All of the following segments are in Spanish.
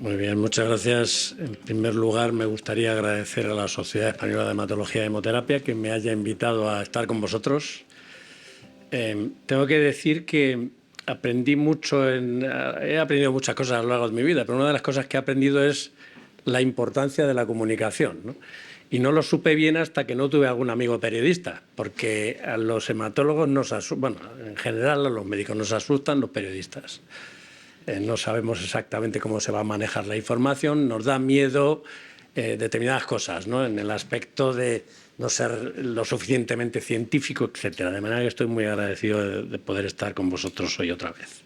Muy bien, muchas gracias. En primer lugar, me gustaría agradecer a la Sociedad Española de Hematología y Hemoterapia que me haya invitado a estar con vosotros. Tengo que decir que he aprendido muchas cosas a lo largo de mi vida, pero una de las cosas que he aprendido es la importancia de la comunicación, ¿no? Y no lo supe bien hasta que no tuve algún amigo periodista, porque a los hematólogos en general a los médicos nos asustan los periodistas. No sabemos exactamente cómo se va a manejar la información, nos da miedo determinadas cosas, ¿no? En el aspecto de no ser lo suficientemente científico, etcétera. De manera que estoy muy agradecido de poder estar con vosotros hoy otra vez.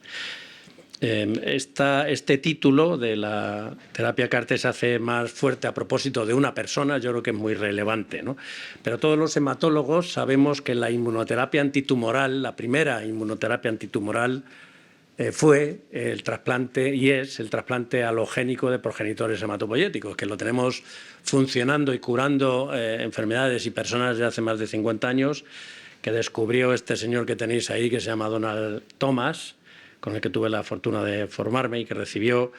Este título de la terapia CAR-T se hace más fuerte a propósito de una persona, yo creo que es muy relevante, ¿no? Pero todos los hematólogos sabemos que la inmunoterapia antitumoral, la primera inmunoterapia antitumoral, fue el trasplante y es el trasplante halogénico de progenitores hematopoyéticos, que lo tenemos funcionando y curando enfermedades y personas desde hace más de 50 años, que descubrió este señor que tenéis ahí, que se llama Donald Thomas, con el que tuve la fortuna de formarme y que recibió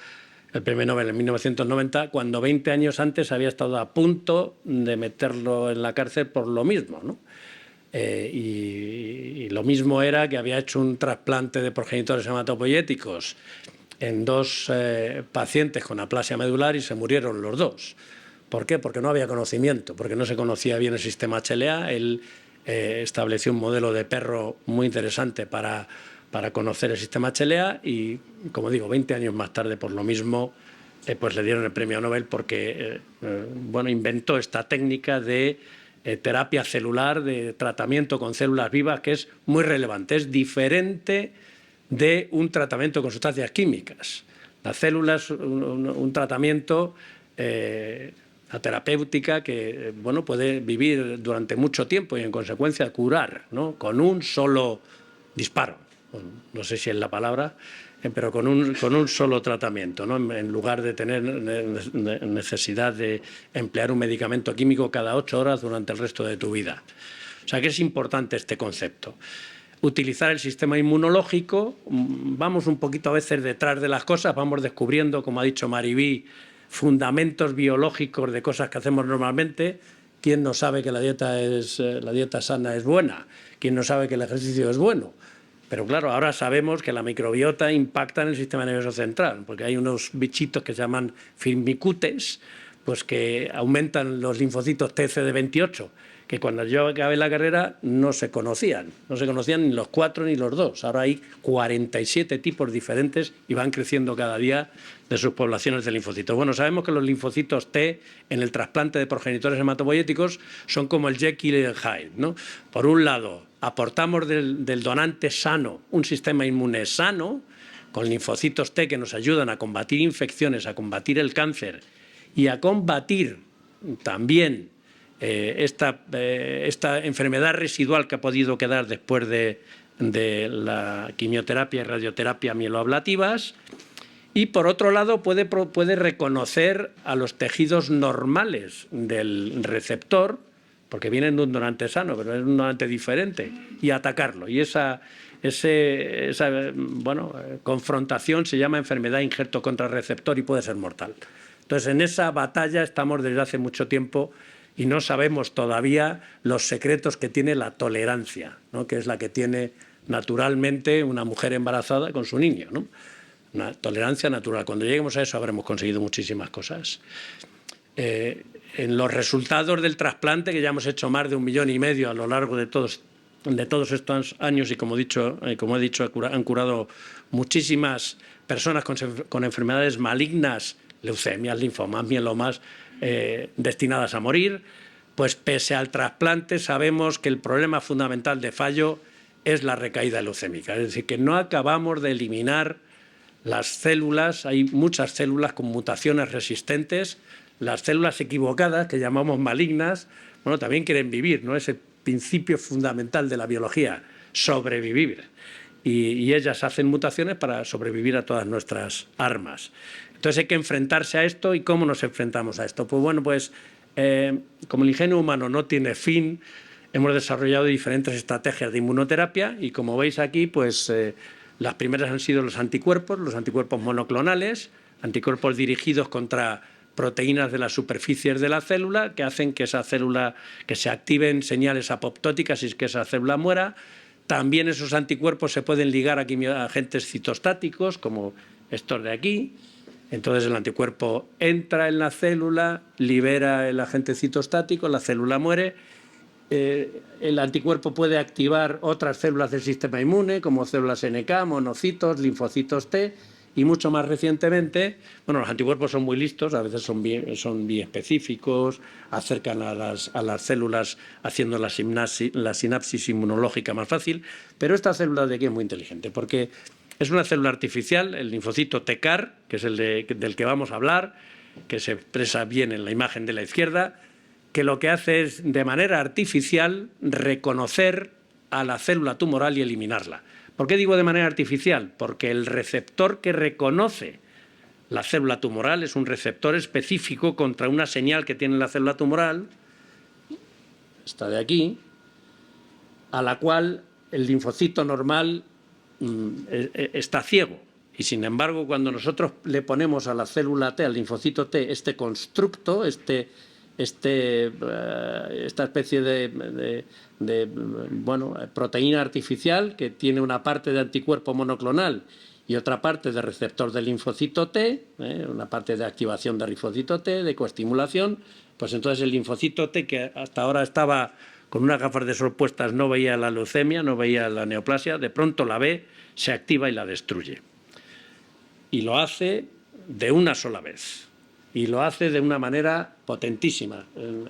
el premio Nobel en 1990, cuando 20 años antes había estado a punto de meterlo en la cárcel por lo mismo, ¿no? Y lo mismo era que había hecho un trasplante de progenitores hematopoyéticos en dos pacientes con aplasia medular y se murieron los dos. ¿Por qué? Porque no había conocimiento, porque no se conocía bien el sistema HLA. Él estableció un modelo de perro muy interesante para conocer el sistema HLA y, como digo, 20 años más tarde, por lo mismo, pues le dieron el premio Nobel porque inventó esta técnica de terapia celular, de tratamiento con células vivas, que es muy relevante. Es diferente de un tratamiento con sustancias químicas. La célula es un tratamiento, la terapéutica, que puede vivir durante mucho tiempo y, en consecuencia, curar, ¿no? Con un solo disparo. No sé si es la palabra, pero con un solo tratamiento, ¿no? En lugar de tener necesidad de emplear un medicamento químico cada 8 horas durante el resto de tu vida. O sea que es importante este concepto. Utilizar el sistema inmunológico, vamos un poquito a veces detrás de las cosas, vamos descubriendo, como ha dicho Maribí, fundamentos biológicos de cosas que hacemos normalmente. ¿Quién no sabe que la dieta sana es buena? ¿Quién no sabe que el ejercicio es bueno? Pero claro, ahora sabemos que la microbiota impacta en el sistema nervioso central, porque hay unos bichitos que se llaman firmicutes, pues que aumentan los linfocitos TCD28, que cuando yo acabé la carrera no se conocían ni los 4 ni los 2. Ahora hay 47 tipos diferentes y van creciendo cada día de sus poblaciones de linfocitos. Bueno, sabemos que los linfocitos T en el trasplante de progenitores hematopoyéticos son como el Jekyll y el Hyde, ¿no? Por un lado, aportamos del donante sano un sistema inmune sano, con linfocitos T que nos ayudan a combatir infecciones, a combatir el cáncer y a combatir también esta enfermedad residual que ha podido quedar después de la quimioterapia y radioterapia mieloablativas. Y, por otro lado, puede reconocer a los tejidos normales del receptor, porque vienen de un donante sano, pero es un donante diferente, y atacarlo. Y esa confrontación se llama enfermedad injerto contra receptor y puede ser mortal. Entonces, en esa batalla estamos desde hace mucho tiempo y no sabemos todavía los secretos que tiene la tolerancia, ¿no? Que es la que tiene naturalmente una mujer embarazada con su niño, ¿no? Una tolerancia natural. Cuando lleguemos a eso habremos conseguido muchísimas cosas. En los resultados del trasplante, que ya hemos hecho más de 1,5 millones a lo largo de todos estos años y, como he dicho, han curado muchísimas personas con enfermedades malignas, leucemias, linfomas, mielomas, destinadas a morir, pues pese al trasplante sabemos que el problema fundamental de fallo es la recaída leucémica. Es decir, que no acabamos de eliminar las células. Hay muchas células con mutaciones resistentes. Las células equivocadas, que llamamos malignas, también quieren vivir, ¿no? Es el principio fundamental de la biología, sobrevivir. Y ellas hacen mutaciones para sobrevivir a todas nuestras armas. Entonces hay que enfrentarse a esto. ¿Y cómo nos enfrentamos a esto? Pues como el ingenio humano no tiene fin, hemos desarrollado diferentes estrategias de inmunoterapia y, como veis aquí, pues las primeras han sido los anticuerpos monoclonales, anticuerpos dirigidos contra proteínas de las superficies de la célula que hacen que esa célula, que se activen señales apoptóticas y que esa célula muera. También esos anticuerpos se pueden ligar a agentes citostáticos, como estos de aquí. Entonces el anticuerpo entra en la célula, libera el agente citostático, la célula muere. El anticuerpo puede activar otras células del sistema inmune, como células NK, monocitos, linfocitos T, y mucho más recientemente, bueno, los anticuerpos son muy listos, a veces son biespecíficos, acercan a las células haciendo la sinapsis inmunológica más fácil, pero esta célula de aquí es muy inteligente, porque es una célula artificial, el linfocito TCAR, que es el del que vamos a hablar, que se expresa bien en la imagen de la izquierda, que lo que hace es, de manera artificial, reconocer a la célula tumoral y eliminarla. ¿Por qué digo de manera artificial? Porque el receptor que reconoce la célula tumoral es un receptor específico contra una señal que tiene la célula tumoral, esta de aquí, a la cual el linfocito normal está ciego. Y sin embargo, cuando nosotros le ponemos a la célula T, al linfocito T, este constructo, esta especie de proteína artificial que tiene una parte de anticuerpo monoclonal y otra parte de receptor del linfocito T, una parte de activación de linfocito T, de coestimulación, pues entonces el linfocito T, que hasta ahora estaba con unas gafas de sol puestas, no veía la leucemia, no veía la neoplasia, de pronto la ve, se activa y la destruye. Y lo hace de una sola vez. Y lo hace de una manera potentísima.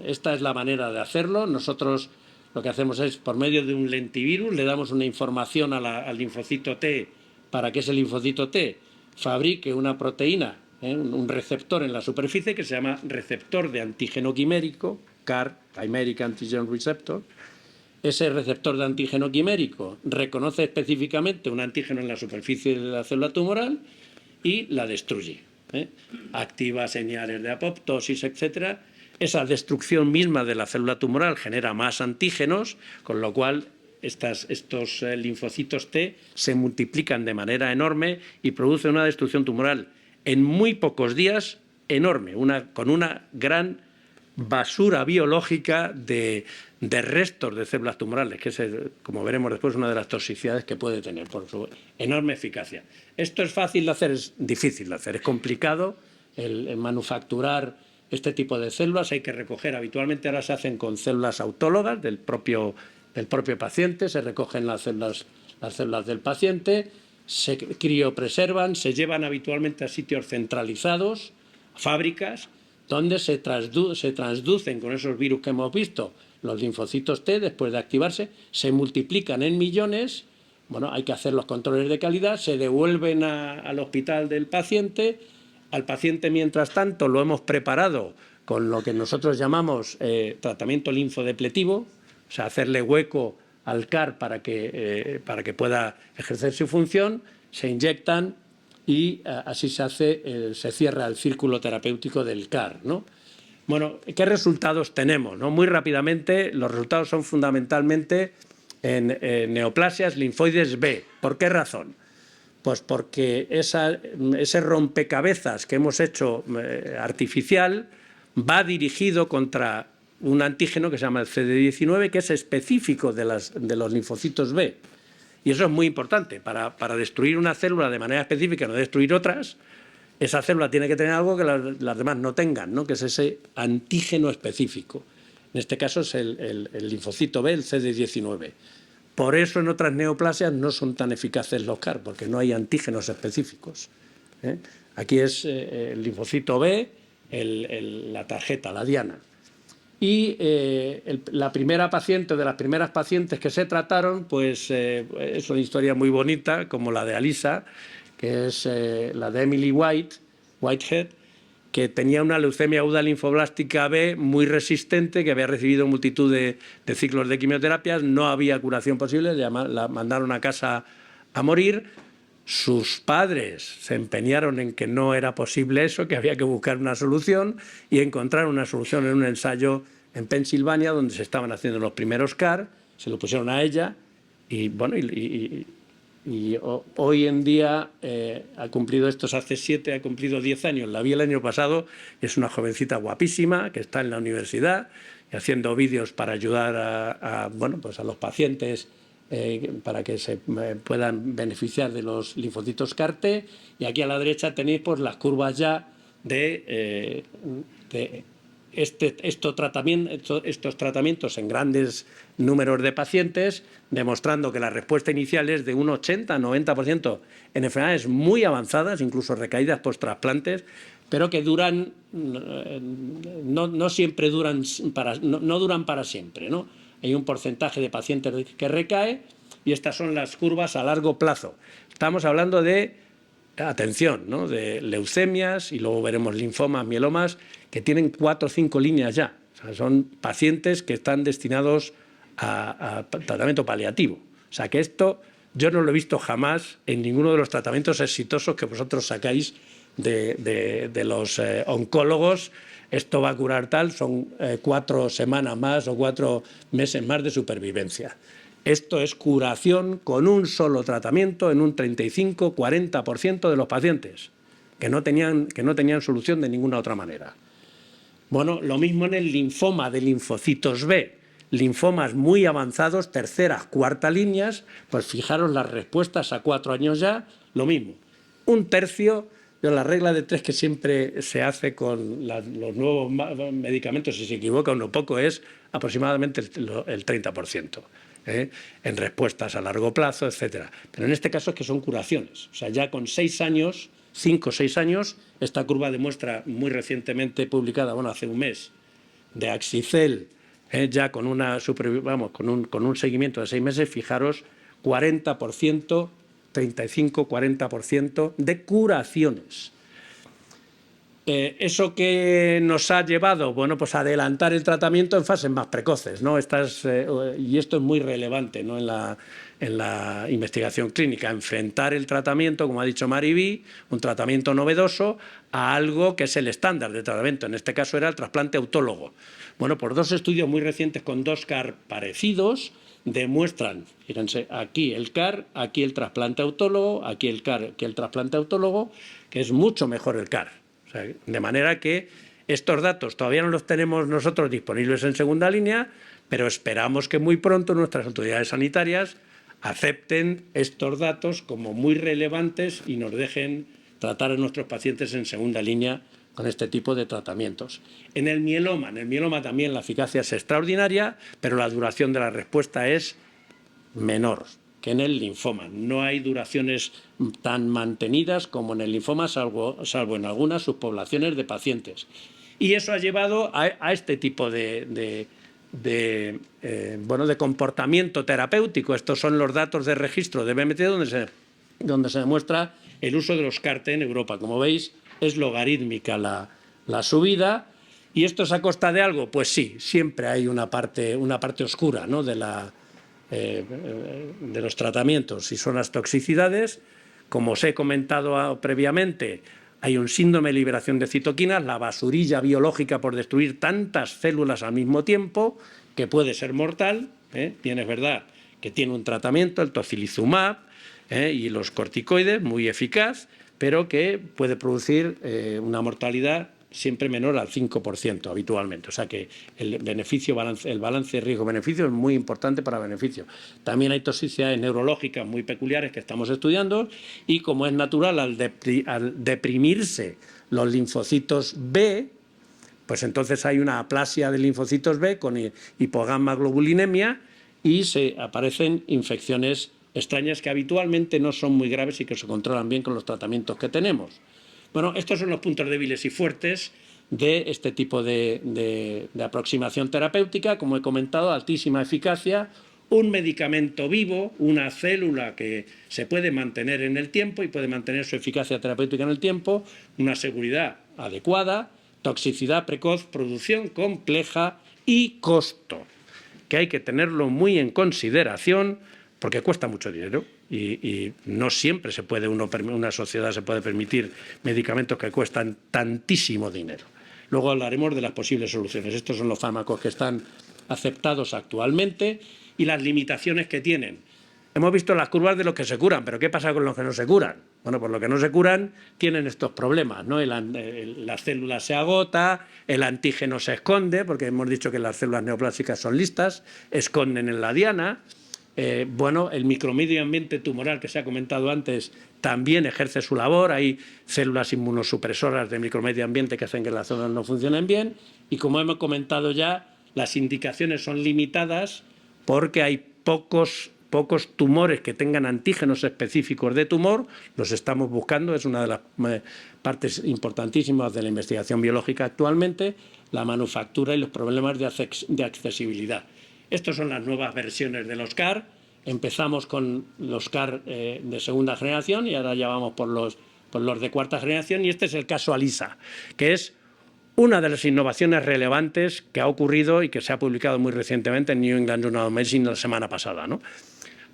Esta es la manera de hacerlo. Nosotros lo que hacemos es, por medio de un lentivirus, le damos una información al linfocito T para que ese linfocito T fabrique una proteína, un receptor en la superficie que se llama receptor de antígeno quimérico, CAR, Chimeric Antigen Receptor. Ese receptor de antígeno quimérico reconoce específicamente un antígeno en la superficie de la célula tumoral y la destruye. Activa señales de apoptosis, etc. Esa destrucción misma de la célula tumoral genera más antígenos, con lo cual estos linfocitos T se multiplican de manera enorme y producen una destrucción tumoral en muy pocos días enorme, con una gran basura biológica de restos de células tumorales, que es, como veremos después, una de las toxicidades que puede tener por su enorme eficacia. Esto es fácil de hacer, es difícil de hacer, es complicado el manufacturar este tipo de células. Hay que recoger, habitualmente ahora se hacen con células autólogas del propio paciente, se recogen las células del paciente, se criopreservan, se llevan habitualmente a sitios centralizados, fábricas, donde se transducen con esos virus que hemos visto los linfocitos T, después de activarse, se multiplican en millones. Bueno, hay que hacer los controles de calidad, se devuelven al hospital del paciente. Al paciente, mientras tanto, lo hemos preparado con lo que nosotros llamamos tratamiento linfodepletivo, o sea, hacerle hueco al CAR para que pueda ejercer su función, se inyectan y así se cierra el círculo terapéutico del CAR, ¿no? Bueno, ¿qué resultados tenemos, no? Muy rápidamente, los resultados son fundamentalmente en neoplasias linfoides B. ¿Por qué razón? Pues porque ese rompecabezas que hemos hecho artificial va dirigido contra un antígeno que se llama el CD19, que es específico de los linfocitos B. Y eso es muy importante. Para destruir una célula de manera específica, no destruir otras, esa célula tiene que tener algo que las demás no tengan, ¿no? Que es ese antígeno específico. En este caso es el linfocito B, el CD19. Por eso en otras neoplasias no son tan eficaces los CAR, porque no hay antígenos específicos. Aquí es el linfocito B, la tarjeta, la diana. Y la primera paciente, de las primeras pacientes que se trataron, pues es una historia muy bonita, como la de Alisa, que es la de Emily Whitehead, que tenía una leucemia aguda linfoblástica B muy resistente, que había recibido multitud de ciclos de quimioterapias, no había curación posible, la mandaron a casa a morir. Sus padres se empeñaron en que no era posible eso, que había que buscar una solución, y encontraron una solución en un ensayo en Pensilvania, donde se estaban haciendo los primeros CAR, se lo pusieron a ella, y bueno, y hoy en día ha cumplido, esto es hace 7, ha cumplido 10 años. La vi el año pasado, es una jovencita guapísima que está en la universidad y haciendo vídeos para ayudar a los pacientes para que se puedan beneficiar de los linfocitos CAR-T. Y aquí a la derecha tenéis pues, las curvas ya de estos tratamientos en grandes números de pacientes, demostrando que la respuesta inicial es de un 80-90% en enfermedades muy avanzadas, incluso recaídas post-trasplantes, pero que duran, no siempre duran no duran para siempre, ¿no? Hay un porcentaje de pacientes que recae y estas son las curvas a largo plazo. Estamos hablando de, atención, ¿no?, de leucemias y luego veremos linfomas, mielomas, que tienen 4 o 5 líneas ya. O sea, son pacientes que están destinados a tratamiento paliativo. O sea, que esto yo no lo he visto jamás en ninguno de los tratamientos exitosos que vosotros sacáis de los oncólogos. Esto va a curar tal, son 4 semanas más o 4 meses más de supervivencia. Esto es curación con un solo tratamiento en un 35-40% de los pacientes que no tenían solución de ninguna otra manera. Bueno, lo mismo en el linfoma de linfocitos B. Linfomas muy avanzados, terceras, cuartas líneas, pues fijaros las respuestas a 4 años ya, lo mismo. Un tercio de la regla de 3 que siempre se hace con los nuevos medicamentos, si se equivoca uno poco, es aproximadamente el 30%. En respuestas a largo plazo, etcétera. Pero en este caso es que son curaciones. O sea, ya con 6 años, 5 o 6 años, esta curva demuestra, muy recientemente publicada, bueno, hace un mes, de Axicel, ya con con un seguimiento de 6 meses, fijaros, 40%, 35-40% de curaciones. ¿Eso qué nos ha llevado? Bueno, pues a adelantar el tratamiento en fases más precoces, ¿no? Y esto es muy relevante, ¿no?, en la investigación clínica, enfrentar el tratamiento, como ha dicho Mariví, un tratamiento novedoso, a algo que es el estándar de tratamiento. En este caso era el trasplante autólogo. Bueno, por 2 estudios muy recientes con 2 CAR parecidos demuestran, fíjense, aquí el CAR, aquí el trasplante autólogo, aquí el CAR, aquí el trasplante autólogo, que es mucho mejor el CAR. O sea, de manera que estos datos todavía no los tenemos nosotros disponibles en segunda línea, pero esperamos que muy pronto nuestras autoridades sanitarias acepten estos datos como muy relevantes y nos dejen tratar a nuestros pacientes en segunda línea con este tipo de tratamientos. En el mieloma también la eficacia es extraordinaria, pero la duración de la respuesta es menor que en el linfoma. No hay duraciones tan mantenidas como en el linfoma, salvo en algunas subpoblaciones de pacientes. Y eso ha llevado a este tipo de comportamiento terapéutico. Estos son los datos de registro de BMT donde se demuestra el uso de los CAR-T en Europa. Como veis, es logarítmica la subida. ¿Y esto es a costa de algo? Pues sí, siempre hay una parte oscura, ¿no?, de los tratamientos, y son las toxicidades. Como os he comentado previamente, hay un síndrome de liberación de citoquinas, la basurilla biológica por destruir tantas células al mismo tiempo, que puede ser mortal. Bien, es verdad que tiene un tratamiento, el tocilizumab, y los corticoides, muy eficaz, pero que puede producir una mortalidad siempre menor al 5% habitualmente. O sea que el balance riesgo-beneficio es muy importante para beneficio. También hay toxicidades neurológicas muy peculiares que estamos estudiando y, como es natural, al deprimirse los linfocitos B, pues entonces hay una aplasia de linfocitos B con hipogamma-globulinemia y se aparecen infecciones extrañas que habitualmente no son muy graves y que se controlan bien con los tratamientos que tenemos. Bueno, estos son los puntos débiles y fuertes de este tipo de aproximación terapéutica. Como he comentado, altísima eficacia, un medicamento vivo, una célula que se puede mantener en el tiempo y puede mantener su eficacia terapéutica en el tiempo, una seguridad adecuada, toxicidad precoz, producción compleja y costo, que hay que tenerlo muy en consideración porque cuesta mucho dinero y no siempre una sociedad se puede permitir medicamentos que cuestan tantísimo dinero. Luego hablaremos de las posibles soluciones. Estos son los fármacos que están aceptados actualmente y las limitaciones que tienen. Hemos visto las curvas de los que se curan, pero ¿qué pasa con los que no se curan? Bueno, pues los que no se curan tienen estos problemas, ¿no? La célula se agota, el antígeno se esconde, porque hemos dicho que las células neoplásicas son listas, esconden en la diana. Bueno, el micromedio ambiente tumoral que se ha comentado antes también ejerce su labor. Hay células inmunosupresoras de micromedio ambiente que hacen que las células no funcionen bien. Y como hemos comentado ya, las indicaciones son limitadas porque hay pocos tumores que tengan antígenos específicos de tumor. Los estamos buscando, es una de las partes importantísimas de la investigación biológica actualmente, la manufactura y los problemas de accesibilidad. Estas son las nuevas versiones de los CAR. Empezamos con los CAR de segunda generación y ahora ya vamos por los de cuarta generación, y este es el caso ALISA, que es una de las innovaciones relevantes que ha ocurrido y que se ha publicado muy recientemente en New England Journal of Medicine la semana pasada, ¿no?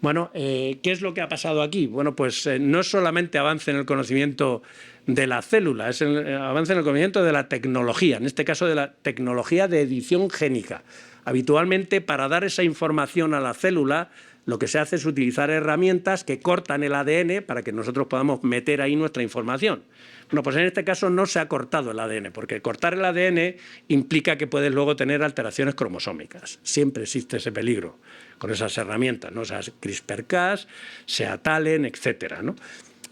Bueno, ¿qué es lo que ha pasado aquí? Bueno, pues no es solamente avance en el conocimiento de la célula, es el avance en el conocimiento de la tecnología, en este caso de la tecnología de edición génica. Habitualmente, para dar esa información a la célula, lo que se hace es utilizar herramientas que cortan el ADN para que nosotros podamos meter ahí nuestra información. Bueno, pues en este caso no se ha cortado el ADN, porque cortar el ADN implica que puedes luego tener alteraciones cromosómicas. Siempre existe ese peligro con esas herramientas, ¿no? O sea, CRISPR-Cas, sea TALEN, etcétera, ¿no?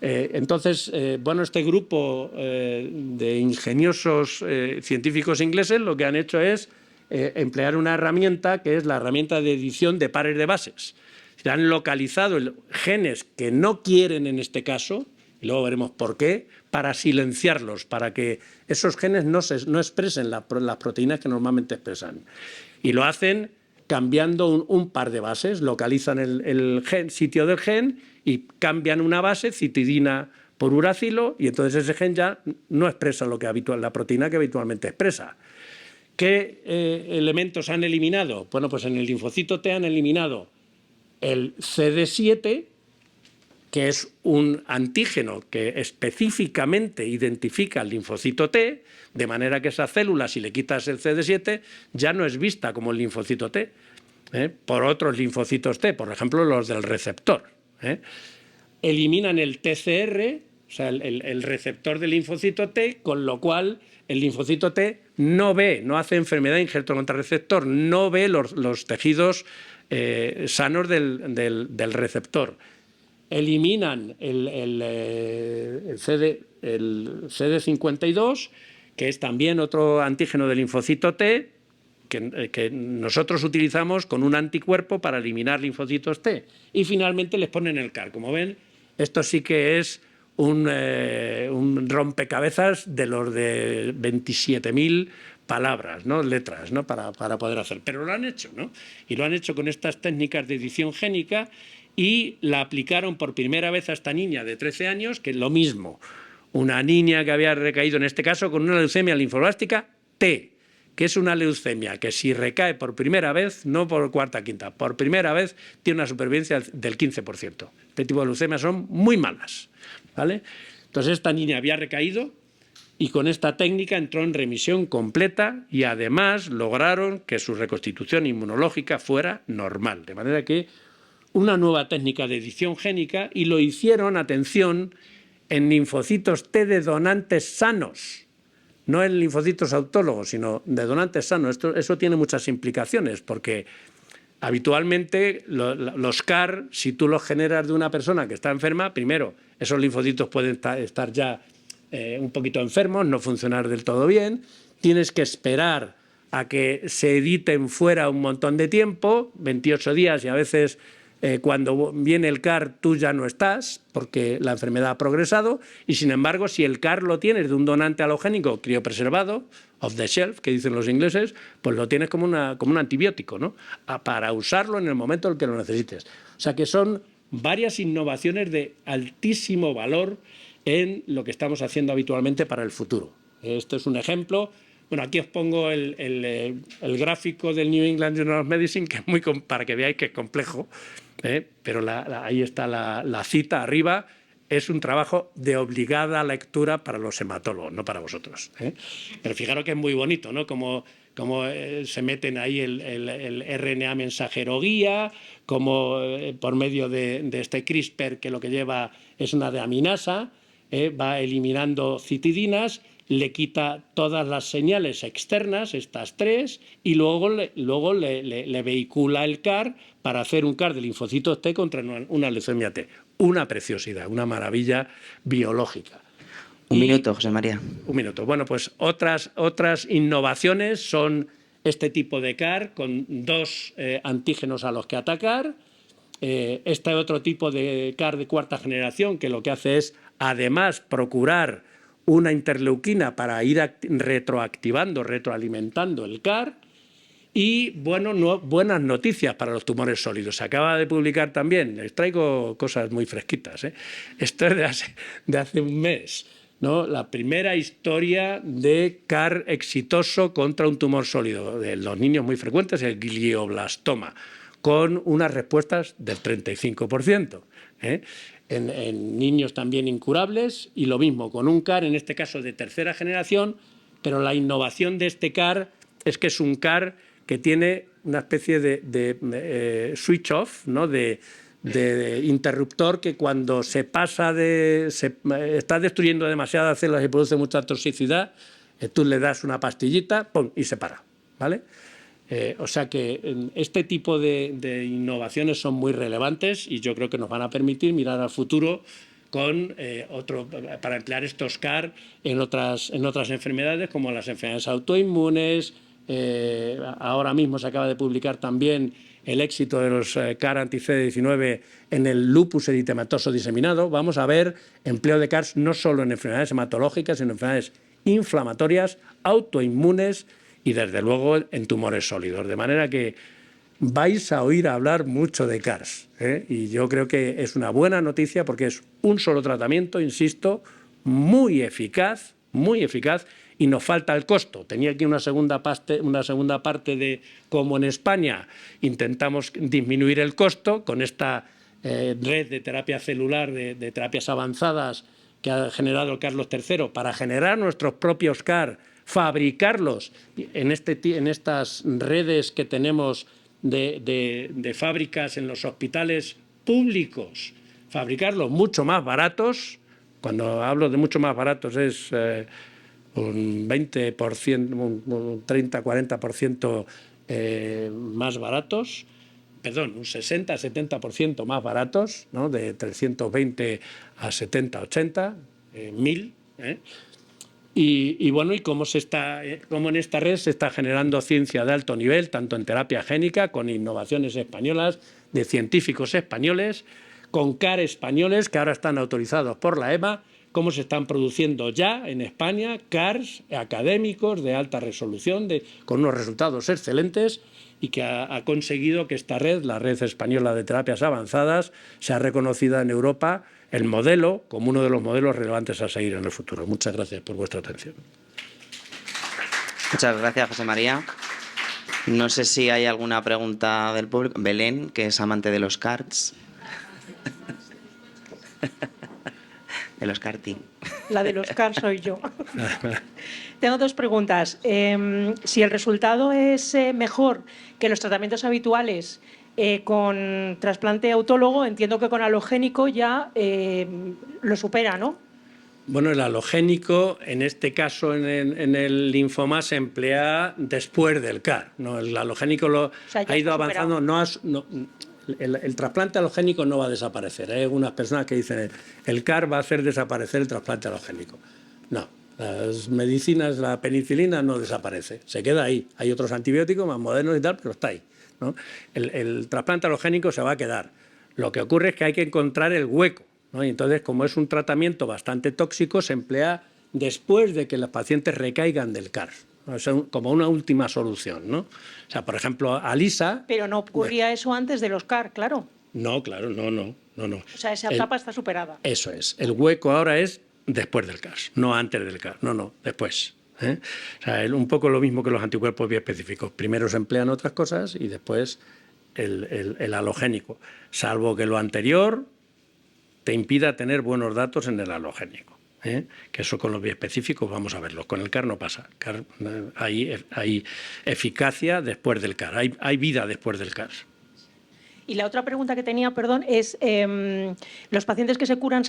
Entonces, bueno, este grupo de ingeniosos científicos ingleses lo que han hecho es emplear una herramienta que es la herramienta de edición de pares de bases. Se han localizado genes que no quieren en este caso, y luego veremos por qué, para silenciarlos, para que esos genes no expresen las proteínas que normalmente expresan. Y lo hacen cambiando un par de bases, localizan el sitio del gen y cambian una base, citidina por uracilo, y entonces ese gen ya no expresa la proteína que habitualmente expresa. ¿Qué elementos han eliminado? Bueno, pues en el linfocito T han eliminado el CD7, que es un antígeno que específicamente identifica el linfocito T, de manera que esa célula, si le quitas el CD7, ya no es vista como el linfocito T, por otros linfocitos T, por ejemplo, los del receptor. Eliminan el TCR, o sea, el receptor del linfocito T, con lo cual el linfocito T no hace enfermedad de injerto contra receptor, no ve los tejidos sanos del receptor. Eliminan el CD52, que es también otro antígeno del linfocito T, que nosotros utilizamos con un anticuerpo para eliminar linfocitos T. Y finalmente les ponen el CAR. Como ven, esto sí que es un rompecabezas de los de 27.000 palabras, ¿no? Letras, ¿no? para poder hacer. Pero lo han hecho, ¿no? Y lo han hecho con estas técnicas de edición génica y la aplicaron por primera vez a esta niña de 13 años, que es lo mismo. Una niña que había recaído, en este caso, con una leucemia linfoblástica T, que es una leucemia que si recae por primera vez, no por cuarta, quinta, por primera vez tiene una supervivencia del 15%. Este tipo de leucemias son muy malas, ¿vale? Entonces esta niña había recaído y con esta técnica entró en remisión completa y además lograron que su reconstitución inmunológica fuera normal. De manera que una nueva técnica de edición génica, y lo hicieron, atención, en linfocitos T de donantes sanos. No en linfocitos autólogos, sino de donantes sanos. Eso tiene muchas implicaciones, porque habitualmente los CAR, si tú los generas de una persona que está enferma, primero, esos linfocitos pueden estar ya un poquito enfermos, no funcionar del todo bien. Tienes que esperar a que se editen fuera un montón de tiempo, 28 días, y a veces cuando viene el CAR tú ya no estás porque la enfermedad ha progresado, y sin embargo si el CAR lo tienes de un donante halogénico criopreservado, off the shelf, que dicen los ingleses, pues lo tienes como un antibiótico, ¿no? Para usarlo en el momento en el que lo necesites. O sea que son varias innovaciones de altísimo valor en lo que estamos haciendo habitualmente para el futuro. Esto es un ejemplo. Bueno, aquí os pongo el gráfico del New England Journal of Medicine, que es para que veáis que es complejo, pero ahí está la cita arriba. Es un trabajo de obligada lectura para los hematólogos, no para vosotros. Pero fijaros que es muy bonito, ¿no? Como cómo se meten ahí el RNA mensajero guía, cómo por medio de este CRISPR, que lo que lleva es una deaminasa, va eliminando citidinas, le quita todas las señales externas, estas tres, y luego le vehicula el CAR para hacer un CAR de linfocitos T contra una leucemia T. Una preciosidad, una maravilla biológica. Un minuto, José María. Un minuto. Bueno, pues otras innovaciones son este tipo de CAR con dos antígenos a los que atacar. Este otro tipo de CAR de cuarta generación que lo que hace es, además, procurar una interleuquina para ir retroactivando, retroalimentando el CAR. Y bueno, buenas noticias para los tumores sólidos. Se acaba de publicar también, les traigo cosas muy fresquitas, esto es de hace un mes, ¿no? La primera historia de CAR exitoso contra un tumor sólido de los niños muy frecuentes, el glioblastoma, con unas respuestas del 35%. En niños también incurables, y lo mismo con un CAR, en este caso de tercera generación, pero la innovación de este CAR es que es un CAR que tiene una especie de switch off, ¿no? de interruptor, que cuando se pasa está destruyendo demasiadas células y produce mucha toxicidad, tú le das una pastillita, ¡pum!, y se para, ¿vale? O sea que este tipo de innovaciones son muy relevantes y yo creo que nos van a permitir mirar al futuro para emplear estos CAR en otras enfermedades, como las enfermedades autoinmunes. Ahora mismo se acaba de publicar también el éxito de los CAR anti-CD19 en el lupus eritematoso diseminado. Vamos a ver empleo de CARs no solo en enfermedades hematológicas, sino en enfermedades inflamatorias, autoinmunes y, desde luego, en tumores sólidos. De manera que vais a oír hablar mucho de CARs, y yo creo que es una buena noticia porque es un solo tratamiento, insisto, muy eficaz, y nos falta el costo. Tenía aquí una segunda parte de cómo en España intentamos disminuir el costo con esta red de terapia celular, de terapias avanzadas que ha generado el Carlos III para generar nuestros propios CAR, fabricarlos en estas redes que tenemos de fábricas en los hospitales públicos, fabricarlos mucho más baratos. Cuando hablo de mucho más baratos es un 20%, un 30-40% más baratos, perdón, un 60-70% más baratos, ¿no? De 320 a 70-80, 1000. Y bueno, y cómo en esta red se está generando ciencia de alto nivel, tanto en terapia génica, con innovaciones españolas, de científicos españoles, con CAR españoles que ahora están autorizados por la EMA, cómo se están produciendo ya en España CARs académicos de alta resolución, con unos resultados excelentes, y que ha conseguido que esta red, la Red Española de Terapias Avanzadas, sea reconocida en Europa el modelo como uno de los modelos relevantes a seguir en el futuro. Muchas gracias por vuestra atención. Muchas gracias, José María. No sé si hay alguna pregunta del público. Belén, que es amante de los karts. De los karting. La de los CAR soy yo. Tengo dos preguntas. Si el resultado es mejor que los tratamientos habituales con trasplante autólogo, entiendo que con alogénico ya lo supera, ¿no? Bueno, el alogénico, en este caso en el linfoma, se emplea después del CAR, ¿no? El alogénico ha ido avanzando. El trasplante alogénico no va a desaparecer. Hay algunas personas que dicen el CAR va a hacer desaparecer el trasplante alogénico. No, las medicinas, la penicilina no desaparece, se queda ahí. Hay otros antibióticos más modernos y tal, pero está ahí, ¿no? El trasplante alogénico se va a quedar. Lo que ocurre es que hay que encontrar el hueco, ¿no? Y entonces, como es un tratamiento bastante tóxico, se emplea después de que los pacientes recaigan del CAR. O sea, como una última solución, ¿no? O sea, por ejemplo, ALISA... Pero no ocurría eso antes de los CAR, claro. No, claro, no. O sea, esa etapa está superada. Eso es. El hueco ahora es después del CAR, no antes del CAR. No, después. O sea, un poco lo mismo que los anticuerpos biespecíficos. Primero se emplean otras cosas y después el alogénico. Salvo que lo anterior te impida tener buenos datos en el alogénico. Que eso con los biespecíficos vamos a verlo. Con el CAR no pasa. CAR, hay eficacia después del CAR, hay vida después del CAR. Y la otra pregunta que tenía, perdón, es los pacientes que se curan,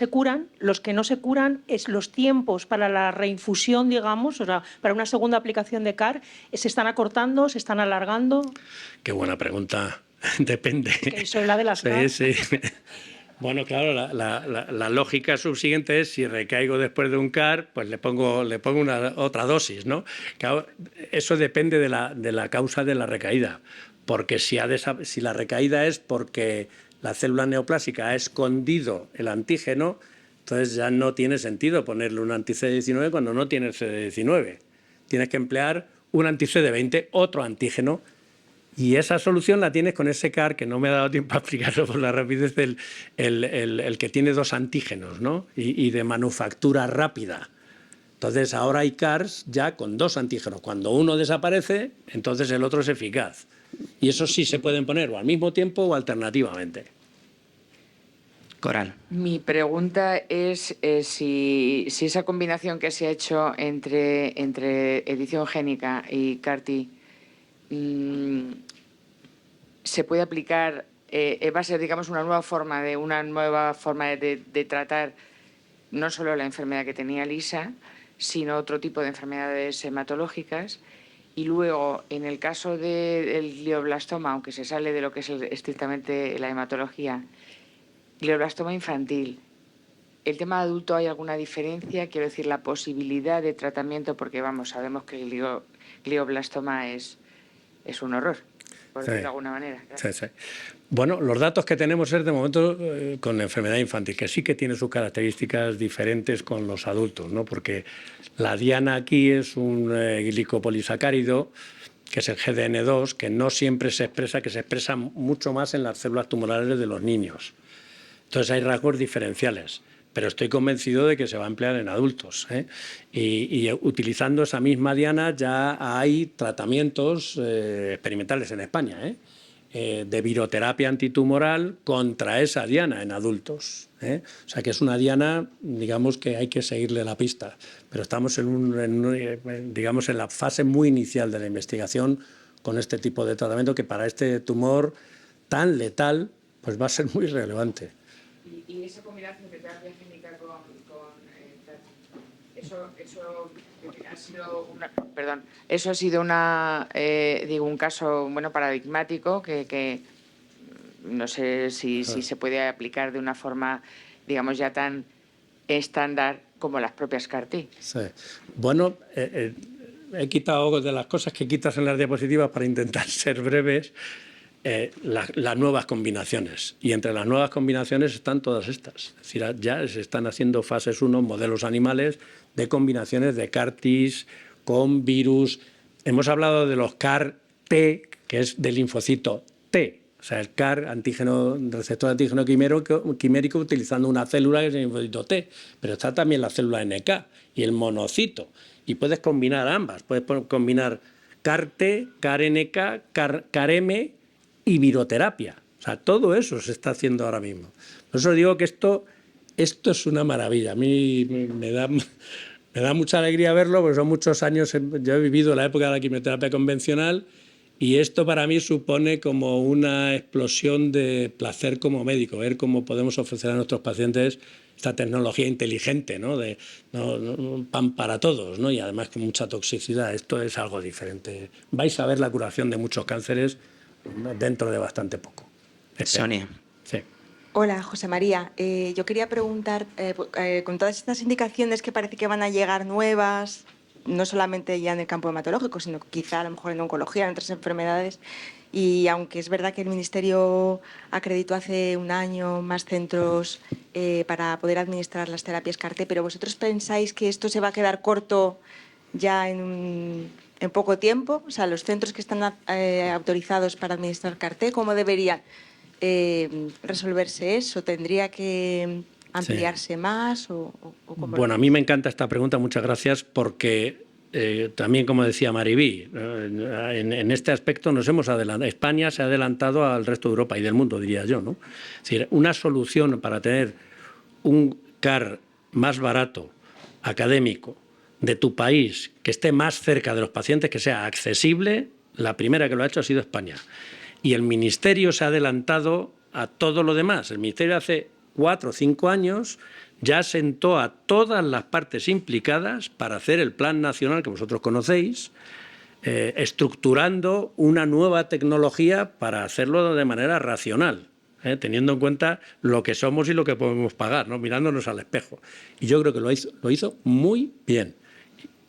los que no se curan, es los tiempos para la reinfusión, digamos, o sea, para una segunda aplicación de CAR, ¿se están acortando, se están alargando? Qué buena pregunta. Depende. Que soy la de las CAR. Sí. Bueno, claro, la lógica subsiguiente es si recaigo después de un CAR, pues le pongo otra dosis, ¿no? Claro, eso depende de la causa de la recaída. Porque si la recaída es porque la célula neoplásica ha escondido el antígeno, entonces ya no tiene sentido ponerle un anti-CD19 cuando no tiene el CD19. Tienes que emplear un anti-CD20, otro antígeno, y esa solución la tienes con ese CAR, que no me ha dado tiempo a explicarlo por la rapidez, el que tiene 2 antígenos, ¿no? y de manufactura rápida. Entonces ahora hay CARs ya con 2 antígenos. Cuando uno desaparece, entonces el otro es eficaz. Y eso sí se pueden poner o al mismo tiempo o alternativamente. Coral. Mi pregunta es si esa combinación que se ha hecho entre edición génica y CAR-T se puede aplicar, va a ser, digamos, una nueva forma de tratar no solo la enfermedad que tenía Lisa, sino otro tipo de enfermedades hematológicas. Y luego, en el caso del glioblastoma, aunque se sale de lo que es estrictamente la hematología, glioblastoma infantil, ¿el tema adulto hay alguna diferencia? Quiero decir, la posibilidad de tratamiento, porque vamos, sabemos que el glioblastoma es un horror, por decirlo de alguna manera. Sí. Bueno, los datos que tenemos es de momento con la enfermedad infantil, que sí que tiene sus características diferentes con los adultos, ¿no? Porque la diana aquí es un glicopolisacárido, que es el GDN2, que no siempre se expresa, que se expresa mucho más en las células tumorales de los niños. Entonces hay rasgos diferenciales, pero estoy convencido de que se va a emplear en adultos. Y utilizando esa misma diana ya hay tratamientos experimentales en España, de viroterapia antitumoral contra esa diana en adultos. O sea que es una diana, digamos, que hay que seguirle la pista, pero estamos digamos, en la fase muy inicial de la investigación con este tipo de tratamiento que para este tumor tan letal pues va a ser muy relevante. Y esa combinación de terapia génica con eso ha sido un caso paradigmático que no sé si se puede aplicar de una forma, digamos, ya tan estándar como las propias CAR-T. Sí. Bueno, he quitado de las cosas que quitas en las diapositivas para intentar ser breves, las nuevas combinaciones. Y entre las nuevas combinaciones están todas estas. Es decir, ya se están haciendo fases 1, modelos animales, de combinaciones de CAR-Ts con virus. Hemos hablado de los CAR-T, que es del linfocito T. O sea, el CAR, receptor antígeno quimérico, utilizando una célula que es el linfocito T. Pero está también la célula NK y el monocito. Y puedes combinar ambas. Puedes combinar CAR-T, CAR-NK, CAR-M y viroterapia. O sea, todo eso se está haciendo ahora mismo. Por eso digo que esto es una maravilla. A mí me da mucha alegría verlo, porque son muchos años, yo he vivido la época de la quimioterapia convencional y esto para mí supone como una explosión de placer como médico, ver cómo podemos ofrecer a nuestros pacientes esta tecnología inteligente, ¿no? Pan para todos, ¿no? Y además con mucha toxicidad. Esto es algo diferente. Vais a ver la curación de muchos cánceres dentro de bastante poco. Espero. Sonia. Sí. Hola, José María. Yo quería preguntar, con todas estas indicaciones que parece que van a llegar nuevas, no solamente ya en el campo hematológico, sino quizá a lo mejor en oncología, en otras enfermedades, y aunque es verdad que el Ministerio acreditó hace un año más centros para poder administrar las terapias CAR-T, pero ¿vosotros pensáis que esto se va a quedar corto ya en poco tiempo? O sea, los centros que están autorizados para administrar CAR-T, ¿cómo deberían resolverse eso? ¿Tendría que ampliarse más? Bueno, a mí me encanta esta pregunta, muchas gracias, porque también, como decía Maribí, en este aspecto nos hemos adelantado. España se ha adelantado al resto de Europa y del mundo, diría yo, ¿no? Es decir, una solución para tener un CAR más barato, académico de tu país que esté más cerca de los pacientes, que sea accesible, la primera que lo ha hecho ha sido España. Y el Ministerio se ha adelantado a todo lo demás. El Ministerio hace 4 o 5 años ya sentó a todas las partes implicadas para hacer el plan nacional que vosotros conocéis, estructurando una nueva tecnología para hacerlo de manera racional, teniendo en cuenta lo que somos y lo que podemos pagar, ¿no? Mirándonos al espejo. Y yo creo que lo hizo muy bien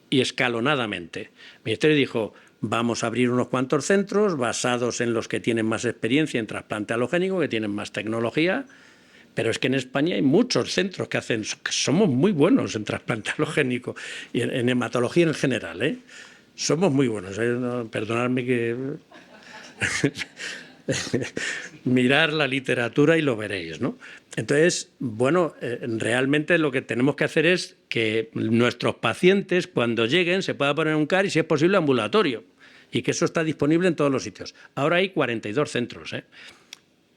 y escalonadamente. El Ministerio dijo: vamos a abrir unos cuantos centros basados en los que tienen más experiencia en trasplante halogénico, que tienen más tecnología, pero es que en España hay muchos centros que somos muy buenos en trasplante halogénico y en hematología en general, ¿eh? Somos muy buenos, ¿eh? Perdonadme que... mirar la literatura y lo veréis, ¿no? Entonces, bueno, realmente lo que tenemos que hacer es que nuestros pacientes, cuando lleguen, se puedan poner un CAR y, si es posible, ambulatorio, y que eso está disponible en todos los sitios. Ahora hay 42 centros, ¿eh?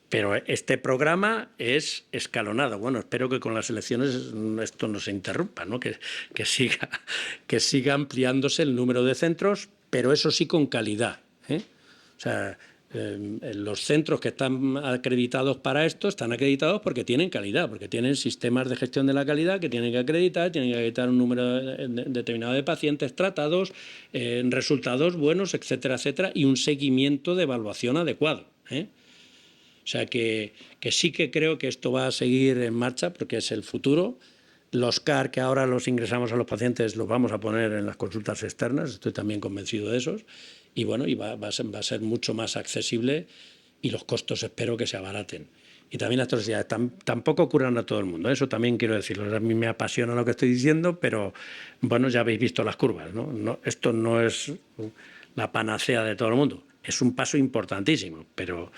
Pero este programa es escalonado. Bueno, espero que con las elecciones esto no se interrumpa, ¿no? Que siga ampliándose el número de centros, pero eso sí con calidad, ¿eh? O sea, los centros que están acreditados para esto están acreditados porque tienen calidad, porque tienen sistemas de gestión de la calidad que tienen que acreditar un número determinado de pacientes tratados, resultados buenos, etcétera, etcétera, y un seguimiento de evaluación adecuado, ¿eh? O sea que sí que creo que esto va a seguir en marcha porque es el futuro. Los CAR que ahora los ingresamos a los pacientes los vamos a poner en las consultas externas, estoy también convencido de esos. Y bueno, va a ser mucho más accesible y los costos espero que se abaraten. Y también las toxicidades tampoco curan a todo el mundo, eso también quiero decirlo. A mí me apasiona lo que estoy diciendo, pero bueno, ya habéis visto las curvas, ¿no? Esto no es la panacea de todo el mundo, es un paso importantísimo, pero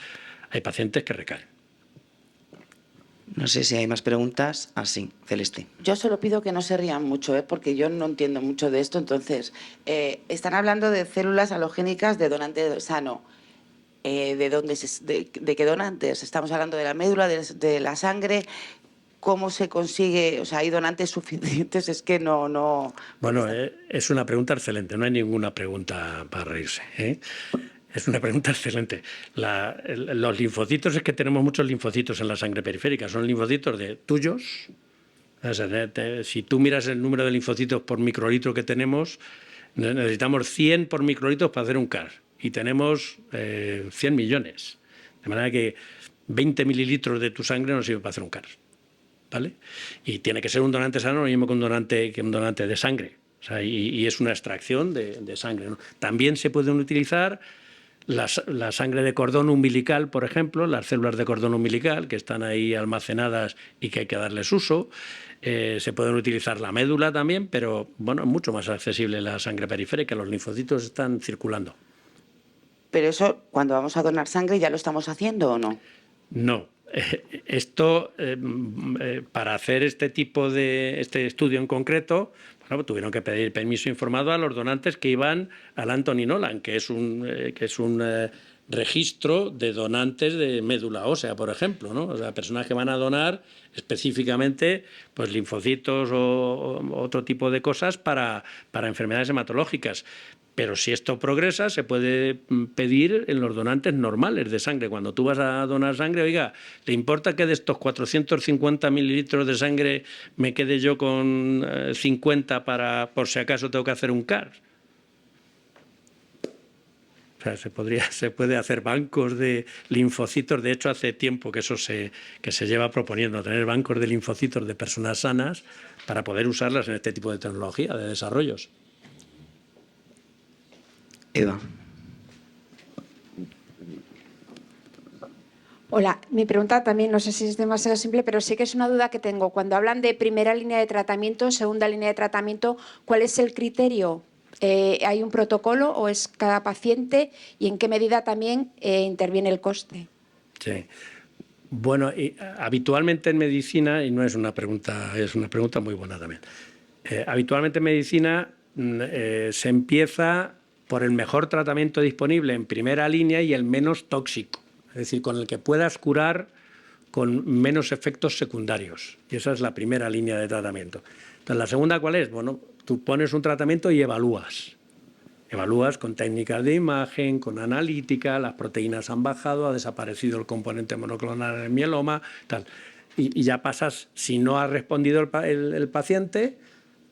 hay pacientes que recaen. No sé si hay más preguntas. Ah, sí, Celeste. Yo solo pido que no se rían mucho, porque yo no entiendo mucho de esto. Entonces, están hablando de células halogénicas de donante sano. ¿De qué donantes? Estamos hablando de la médula, de la sangre. ¿Cómo se consigue? O sea, ¿hay donantes suficientes? Es que no... Bueno, es una pregunta excelente. No hay ninguna pregunta para reírse, ¿eh? Es una pregunta excelente. Los linfocitos, es que tenemos muchos linfocitos en la sangre periférica. Son linfocitos tuyos. O sea, si tú miras el número de linfocitos por microlitro que tenemos, necesitamos 100 por microlitro para hacer un CAR. Y tenemos 100 millones. De manera que 20 mililitros de tu sangre no sirve para hacer un CAR, ¿vale? Y tiene que ser un donante sano, lo mismo que un donante de sangre. O sea, y es una extracción de sangre, ¿no? También se pueden utilizar la sangre de cordón umbilical, por ejemplo, las células de cordón umbilical que están ahí almacenadas y que hay que darles uso. Se pueden utilizar la médula también, pero bueno, es mucho más accesible la sangre periférica, los linfocitos están circulando. Pero eso, cuando vamos a donar sangre, ¿ya lo estamos haciendo o no? No. Esto, para hacer este estudio en concreto, bueno, tuvieron que pedir permiso informado a los donantes que iban al Anthony Nolan, que es un registro de donantes de médula ósea, por ejemplo, ¿no? O sea, personas que van a donar específicamente pues linfocitos o otro tipo de cosas para enfermedades hematológicas. Pero si esto progresa, se puede pedir en los donantes normales de sangre. Cuando tú vas a donar sangre, oiga, ¿le importa que de estos 450 mililitros de sangre me quede yo con 50 por si acaso tengo que hacer un CAR? O sea, se puede hacer bancos de linfocitos. De hecho, hace tiempo que eso se lleva proponiendo, tener bancos de linfocitos de personas sanas para poder usarlas en este tipo de tecnología, de desarrollos. Eva. Hola, mi pregunta también no sé si es demasiado simple, pero sí que es una duda que tengo. Cuando hablan de primera línea de tratamiento, segunda línea de tratamiento, ¿cuál es el criterio? ¿Hay un protocolo o es cada paciente? ¿Y en qué medida también interviene el coste? Sí. Bueno, habitualmente en medicina, y no es una pregunta, es una pregunta muy buena también, habitualmente en medicina se empieza por el mejor tratamiento disponible en primera línea y el menos tóxico, es decir, con el que puedas curar con menos efectos secundarios. Y esa es la primera línea de tratamiento. Entonces, ¿la segunda cuál es? Bueno, tú pones un tratamiento y evalúas. Evalúas con técnicas de imagen, con analítica, las proteínas han bajado, ha desaparecido el componente monoclonal en el mieloma, tal. Y ya pasas, si no ha respondido el paciente,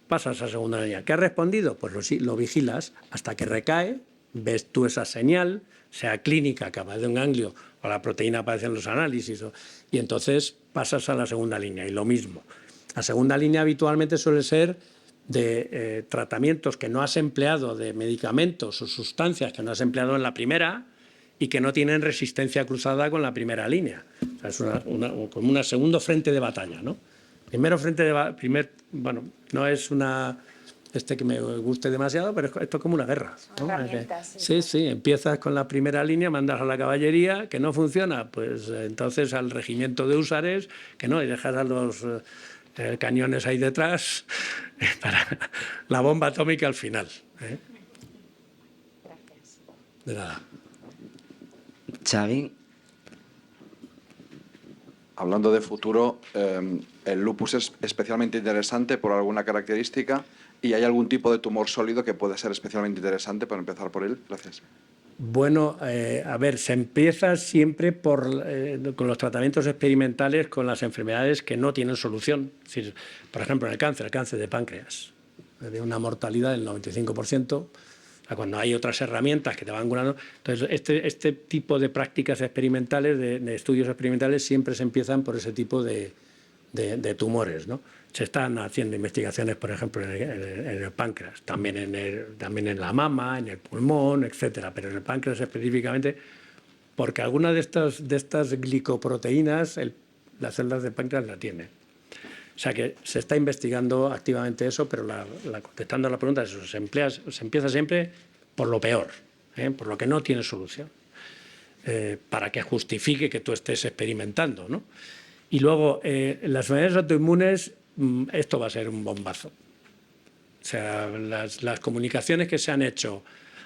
pasas a segunda línea. ¿Qué ha respondido? Pues lo vigilas hasta que recae, ves tú esa señal, sea clínica, que aparece un ganglio, o la proteína aparece en los análisis, y entonces pasas a la segunda línea. Y lo mismo. La segunda línea habitualmente suele ser de tratamientos que no has empleado, de medicamentos o sustancias que no has empleado en la primera y que no tienen resistencia cruzada con la primera línea. O sea, es como un segundo frente de batalla, ¿no? Primero frente de batalla, bueno, no es que me guste demasiado, pero esto es como una guerra, ¿no? Sí, empiezas con la primera línea, mandas a la caballería, que no funciona, pues entonces al regimiento de húsares, que no, y dejas a los cañones ahí detrás para la bomba atómica al final. Gracias. De nada. Xavi. Hablando de futuro, ¿el lupus es especialmente interesante por alguna característica? ¿Y hay algún tipo de tumor sólido que pueda ser especialmente interesante para empezar por él? Gracias. Bueno, a ver, se empieza siempre con los tratamientos experimentales con las enfermedades que no tienen solución. Es decir, por ejemplo, en el cáncer de páncreas, de una mortalidad del 95%. O sea, cuando hay otras herramientas que te van curando. Entonces, este tipo de prácticas experimentales, de estudios experimentales, siempre se empiezan por ese tipo de tumores, ¿no? Se están haciendo investigaciones, por ejemplo, en el páncreas, también en la mama, en el pulmón, etcétera, pero en el páncreas específicamente, porque alguna de estas glicoproteínas las células del páncreas la tienen. O sea que se está investigando activamente eso, pero contestando a la pregunta, eso se empieza siempre por lo peor, por lo que no tiene solución, para que justifique que tú estés experimentando, ¿no? Y luego, las enfermedades autoinmunes, esto va a ser un bombazo. O sea, las comunicaciones que se han hecho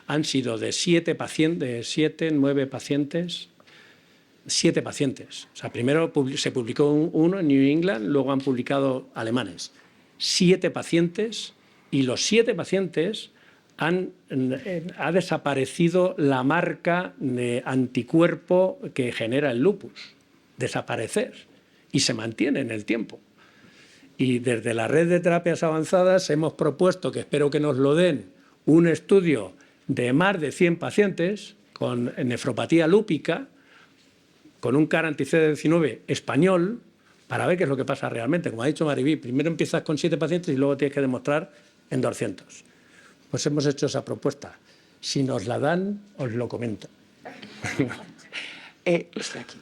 han sido de 9 pacientes. 7 pacientes. O sea, primero se publicó uno en New England, luego han publicado alemanes. 7 pacientes, y los 7 pacientes ha desaparecido la marca de anticuerpo que genera el lupus. Desaparecer. Y se mantiene en el tiempo. Y desde la red de terapias avanzadas hemos propuesto, que espero que nos lo den, un estudio de más de 100 pacientes con nefropatía lúpica, con un CAR anti-CD19 español, para ver qué es lo que pasa realmente. Como ha dicho Maribí, primero empiezas con 7 pacientes y luego tienes que demostrar en 200. Pues hemos hecho esa propuesta. Si nos la dan, os lo comento. Estoy aquí.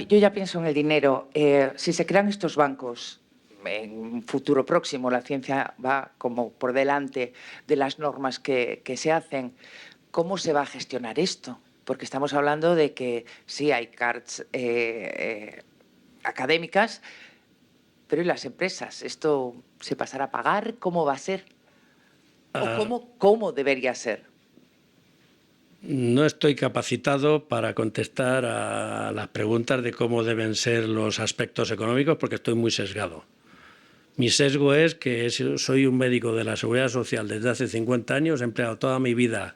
Yo ya pienso en el dinero. Si se crean estos bancos en un futuro próximo, la ciencia va como por delante de las normas que se hacen, ¿cómo se va a gestionar esto? Porque estamos hablando de que sí hay CARs académicas, pero ¿y las empresas? ¿Esto se pasará a pagar? ¿Cómo va a ser? ¿O cómo debería ser? No estoy capacitado para contestar a las preguntas de cómo deben ser los aspectos económicos, porque estoy muy sesgado. Mi sesgo es que soy un médico de la Seguridad Social desde hace 50 años, he empleado toda mi vida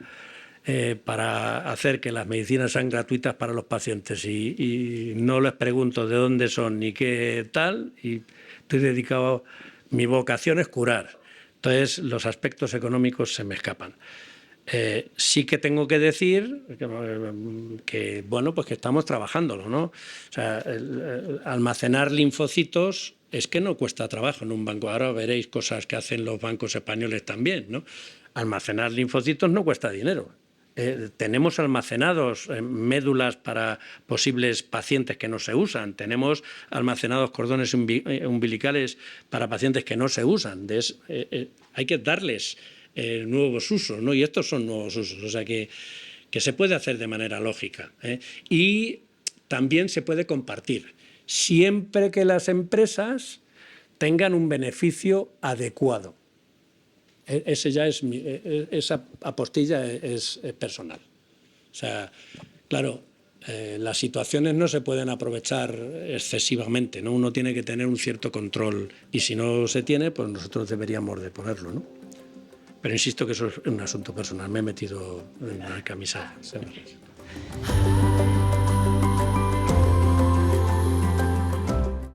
para hacer que las medicinas sean gratuitas para los pacientes y no les pregunto de dónde son ni qué tal, y estoy dedicado, mi vocación es curar. Entonces los aspectos económicos se me escapan. Sí que tengo que decir que bueno, pues que estamos trabajándolo, ¿no? O sea, almacenar linfocitos es que no cuesta trabajo en un banco. Ahora veréis cosas que hacen los bancos españoles también, ¿no? Almacenar linfocitos no cuesta dinero. Tenemos almacenados médulas para posibles pacientes que no se usan. Tenemos almacenados cordones umbilicales para pacientes que no se usan. Hay que darles nuevos usos, ¿no? Y estos son nuevos usos. O sea que se puede hacer de manera lógica. Y también se puede compartir, siempre que las empresas tengan un beneficio adecuado. Esa apostilla es personal. O sea, claro, las situaciones no se pueden aprovechar excesivamente, ¿no? Uno tiene que tener un cierto control y si no se tiene, pues nosotros deberíamos de ponerlo, ¿no? Pero insisto que eso es un asunto personal, me he metido en la camisa.